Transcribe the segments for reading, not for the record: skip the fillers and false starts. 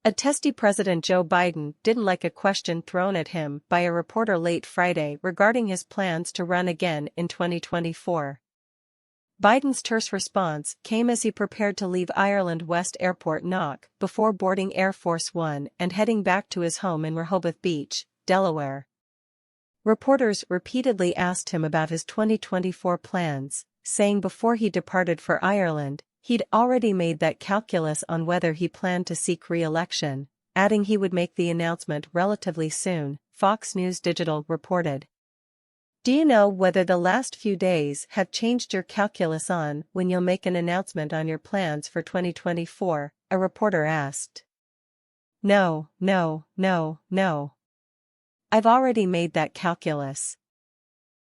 A testy President Joe Biden didn't like a question thrown at him by a reporter late Friday regarding his plans to run again in 2024. Biden's terse response came as he prepared to leave Ireland West Airport Knock before boarding Air Force One and heading back to his home in Rehoboth Beach, Delaware. Reporters repeatedly asked him about his 2024 plans, saying before he departed for Ireland, he'd already made that calculus on whether he planned to seek re-election, adding he would make the announcement relatively soon, Fox News Digital reported. Do you know whether the last few days have changed your calculus on when you'll make an announcement on your plans for 2024? A reporter asked. No. I've already made that calculus.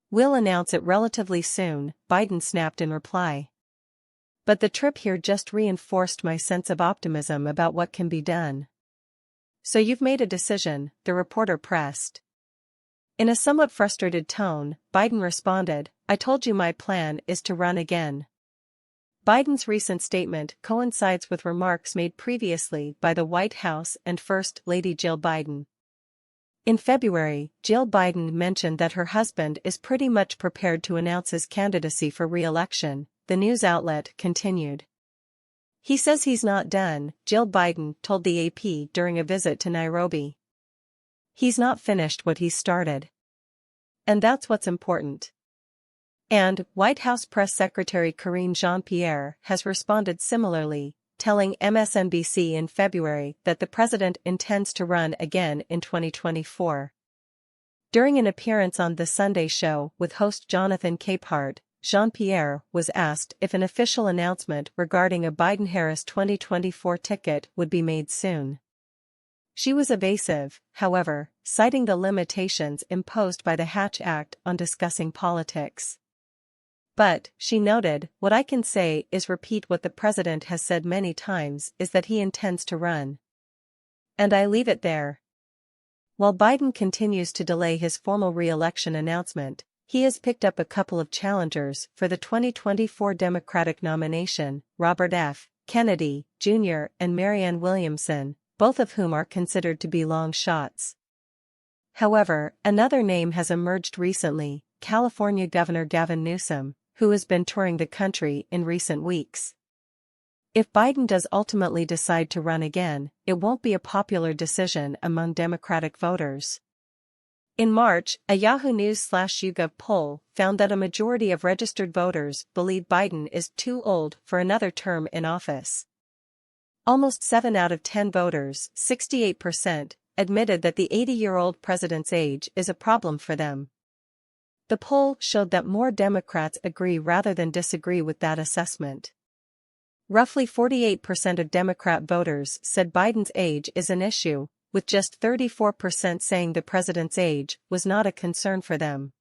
We'll announce it relatively soon, Biden snapped in reply. But the trip here just reinforced my sense of optimism about what can be done. So you've made a decision, the reporter pressed. In a somewhat frustrated tone, Biden responded, I told you my plan is to run again. Biden's recent statement coincides with remarks made previously by the White House and First Lady Jill Biden. In February, Jill Biden mentioned that her husband is pretty much prepared to announce his candidacy for re-election, the news outlet continued. He says he's not done, Jill Biden told the AP during a visit to Nairobi. He's not finished what he's started. And that's what's important. And White House Press Secretary Karine Jean-Pierre has responded similarly, telling MSNBC in February that the president intends to run again in 2024. During an appearance on The Sunday Show with host Jonathan Capehart, Jean-Pierre was asked if an official announcement regarding a Biden-Harris 2024 ticket would be made soon. She was evasive, however, citing the limitations imposed by the Hatch Act on discussing politics. But, she noted, what I can say is repeat what the president has said many times is that he intends to run. And I leave it there. While Biden continues to delay his formal re-election announcement, he has picked up a couple of challengers for the 2024 Democratic nomination, Robert F. Kennedy, Jr. and Marianne Williamson, both of whom are considered to be long shots. However, another name has emerged recently, California Governor Gavin Newsom, who has been touring the country in recent weeks. If Biden does ultimately decide to run again, it won't be a popular decision among Democratic voters. In March, a Yahoo News/YouGov poll found that a majority of registered voters believe Biden is too old for another term in office. Almost 7 out of 10 voters, 68%, admitted that the 80-year-old president's age is a problem for them. The poll showed that more Democrats agree rather than disagree with that assessment. Roughly 48% of Democrat voters said Biden's age is an issue, with just 34% saying the president's age was not a concern for them.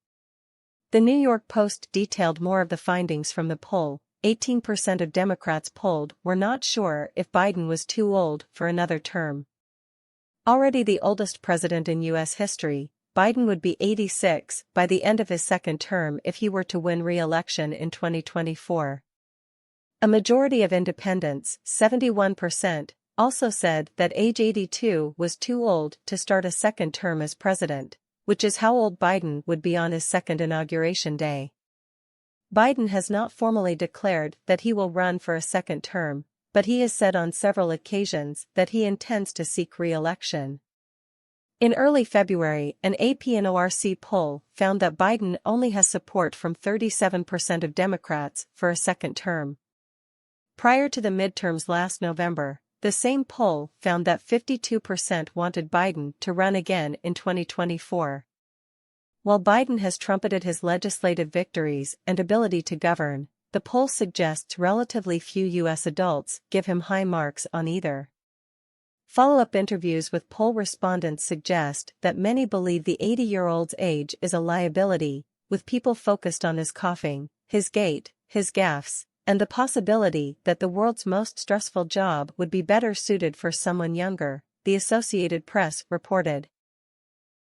The New York Post detailed more of the findings from the poll. 18% of Democrats polled were not sure if Biden was too old for another term. Already the oldest president in U.S. history, Biden would be 86 by the end of his second term if he were to win re-election in 2024. A majority of independents, 71%, also said that age 82 was too old to start a second term as president, which is how old Biden would be on his second inauguration day. Biden has not formally declared that he will run for a second term, but he has said on several occasions that he intends to seek re-election. In early February, an AP and ORC poll found that Biden only has support from 37% of Democrats for a second term. Prior to the midterms last November, the same poll found that 52% wanted Biden to run again in 2024. While Biden has trumpeted his legislative victories and ability to govern, the poll suggests relatively few U.S. adults give him high marks on either. Follow-up interviews with poll respondents suggest that many believe the 80-year-old's age is a liability, with people focused on his coughing, his gait, his gaffes, and the possibility that the world's most stressful job would be better suited for someone younger, the Associated Press reported.